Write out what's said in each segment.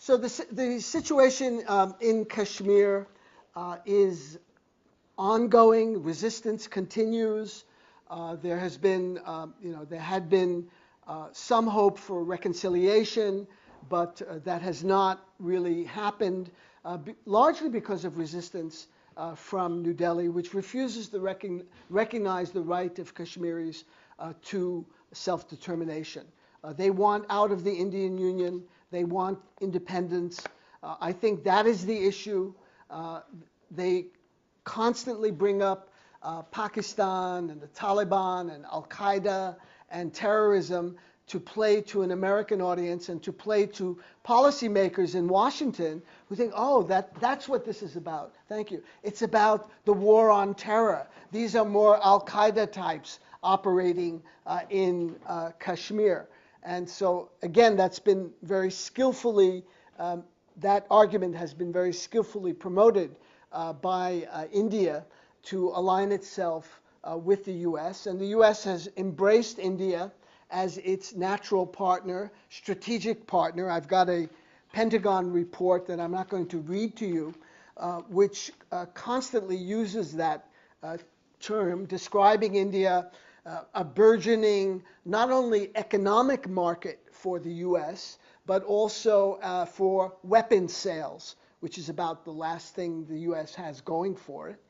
So the situation in Kashmir is ongoing. Resistance continues. There has been, there had been some hope for reconciliation, but that has not really happened, largely because of resistance from New Delhi, which refuses to recognize the right of Kashmiris to self-determination. They want out of the Indian Union. They want independence. I think that is the issue. They constantly bring up Pakistan and the Taliban and Al-Qaeda and terrorism to play to an American audience and to play to policymakers in Washington who think, oh, that's what this is about. Thank you. It's about the war on terror. These are more Al-Qaeda types operating in Kashmir. And so, again, that's been very skillfully, that argument has been very skillfully promoted by India to align itself with the U.S. And the U.S. has embraced India as its natural partner, strategic partner. I've got a Pentagon report that I'm not going to read to you, which constantly uses that term, describing India, a burgeoning not only economic market for the U.S., but also for weapons sales, which is about the last thing the U.S. has going for it.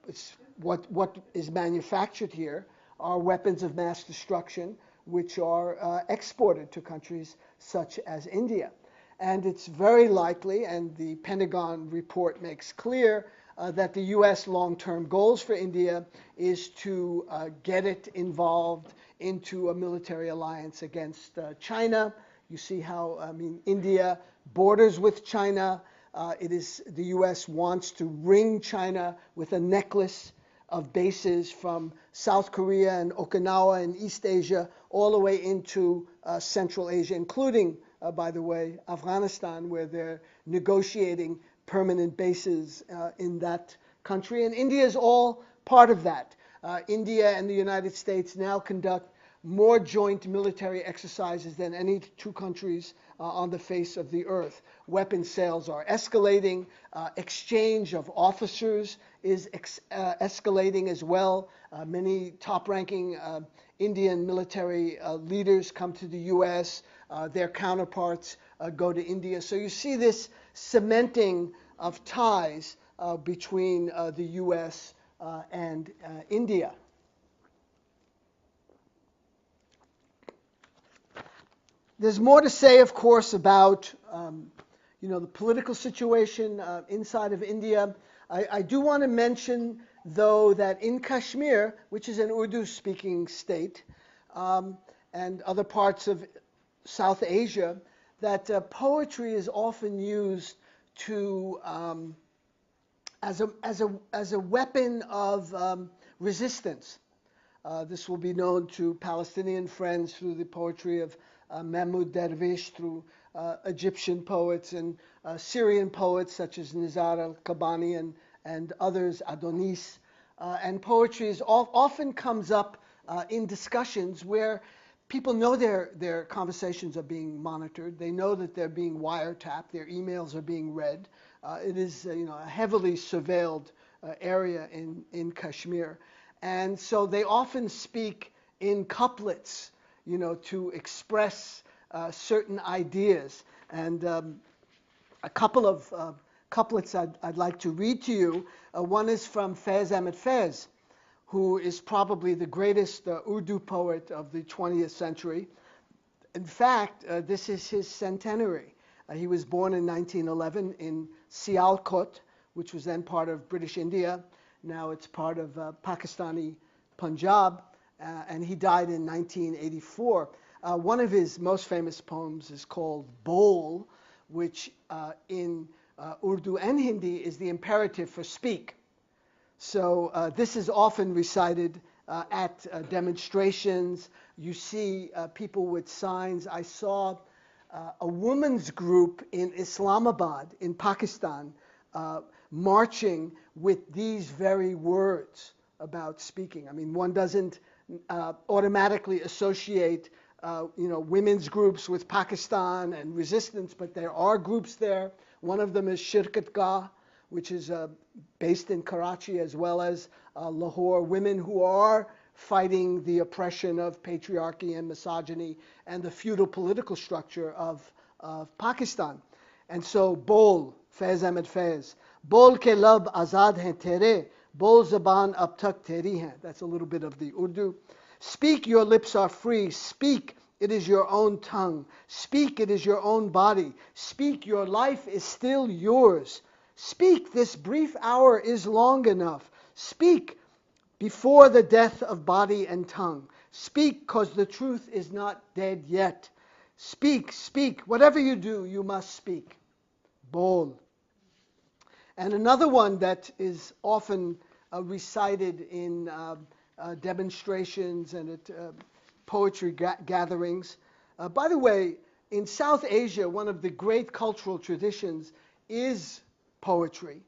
It's what is manufactured here are weapons of mass destruction, which are exported to countries such as India. And it's very likely, and the Pentagon report makes clear, that the U.S. long-term goals for India is to get it involved into a military alliance against China. You see how, India borders with China. The U.S. wants to ring China with a necklace of bases from South Korea and Okinawa in East Asia all the way into Central Asia, including, by the way, Afghanistan, where they're negotiating permanent bases in that country. And India is all part of that. India and the United States now conduct more joint military exercises than any two countries on the face of the earth. Weapons sales are escalating. Exchange of officers is escalating as well. Many top-ranking Indian military leaders come to the U.S. Their counterparts go to India. So you see this cementing of ties between the U.S. And India. There's more to say, of course, about the political situation inside of India. I do want to mention, though, that in Kashmir, which is an Urdu-speaking state, and other parts of South Asia, that poetry is often used to as a weapon of resistance. This will be known to Palestinian friends through the poetry of Mahmoud Darwish, through Egyptian poets and Syrian poets such as Nizar al-Kabani and others, Adonis. And poetry often comes up in discussions where people know their conversations are being monitored. They know that they're being wiretapped. Their emails are being read. It is a heavily surveilled area in Kashmir. And so they often speak in couplets, to express certain ideas. And a couple of couplets I'd like to read to you. One is from Faiz Ahmed Faiz, who is probably the greatest Urdu poet of the 20th century. In fact, this is his centenary. He was born in 1911 in Sialkot, which was then part of British India. Now it's part of Pakistani Punjab. And he died in 1984. One of his most famous poems is called Bol, which in Urdu and Hindi is the imperative for speak. So this is often recited at demonstrations. You see people with signs. I saw a women's group in Islamabad in Pakistan marching with these very words about speaking. One doesn't automatically associate women's groups with Pakistan and resistance, but there are groups there. One of them is Shirkatgah, which is based in Karachi, as well as Lahore, women who are fighting the oppression of patriarchy and misogyny and the feudal political structure of Pakistan. And so, Bol, Faiz Ahmed Faiz, Bol ke lab azad hain tere, Bol zaban ab tak teri hain. That's a little bit of the Urdu. Speak, your lips are free. Speak, it is your own tongue. Speak, it is your own body. Speak, your life is still yours. Speak, this brief hour is long enough. Speak, before the death of body and tongue. Speak, cause the truth is not dead yet. Speak, speak. Whatever you do, you must speak. Bol. And another one that is often recited in demonstrations and at poetry gatherings. By the way, in South Asia, one of the great cultural traditions is poetry,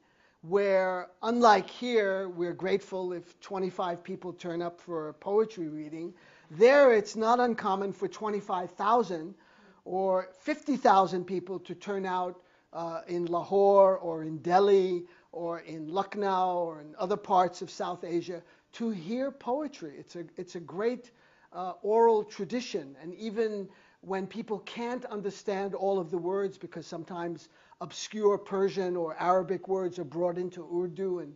where, unlike here, we're grateful if 25 people turn up for a poetry reading. There, it's not uncommon for 25,000 or 50,000 people to turn out in Lahore or in Delhi or in Lucknow or in other parts of South Asia to hear poetry. It's a great oral tradition, and even when people can't understand all of the words, because sometimes obscure Persian or Arabic words are brought into Urdu, and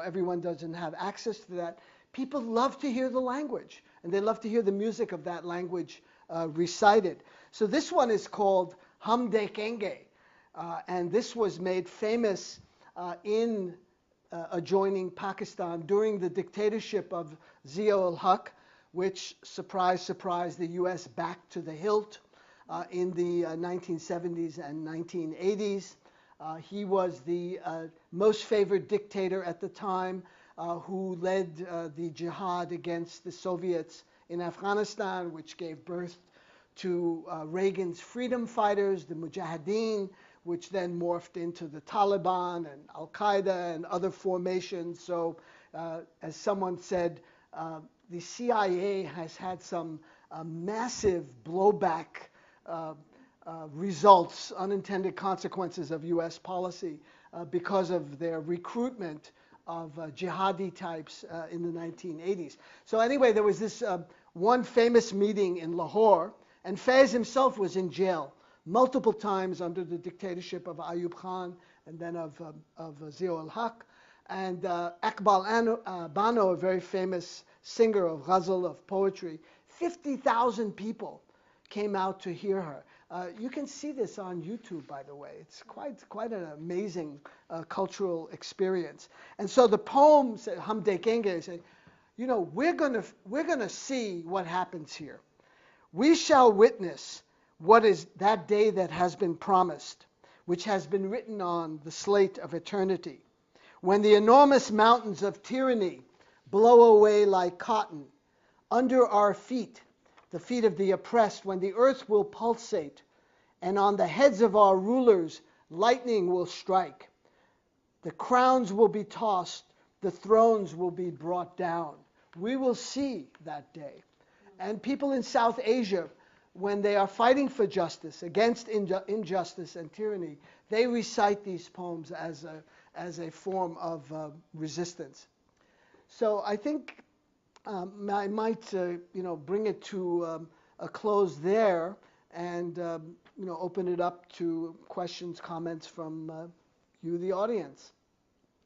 everyone doesn't have access to that, people love to hear the language, and they love to hear the music of that language recited. So this one is called Hum Dekhenge, and this was made famous in adjoining Pakistan during the dictatorship of Zia-ul-Haq, which, surprise, surprise, the US backed to the hilt in the 1970s and 1980s. He was the most favored dictator at the time who led the jihad against the Soviets in Afghanistan, which gave birth to Reagan's freedom fighters, the Mujahideen, which then morphed into the Taliban and Al-Qaeda and other formations. So as someone said, the CIA has had some massive blowback results, unintended consequences of US policy because of their recruitment of jihadi types in the 1980s. So anyway, there was this one famous meeting in Lahore, and Faiz himself was in jail multiple times under the dictatorship of Ayub Khan and then of Zia-ul-Haq. And Iqbal Bano, a very famous singer of ghazal, of poetry, 50,000 people came out to hear her. You can see this on YouTube, by the way. It's quite an amazing cultural experience. And so the poem, Hum Dekhenge, say, we're gonna see what happens here. We shall witness what is that day that has been promised, which has been written on the slate of eternity, when the enormous mountains of tyranny blow away like cotton under our feet, the feet of the oppressed, when the earth will pulsate, and on the heads of our rulers lightning will strike. The crowns will be tossed, the thrones will be brought down. We will see that day. And people in South Asia, when they are fighting for justice, against injustice and tyranny, they recite these poems as a form of resistance. So I think I might bring it to a close there, and open it up to questions, comments from you, the audience.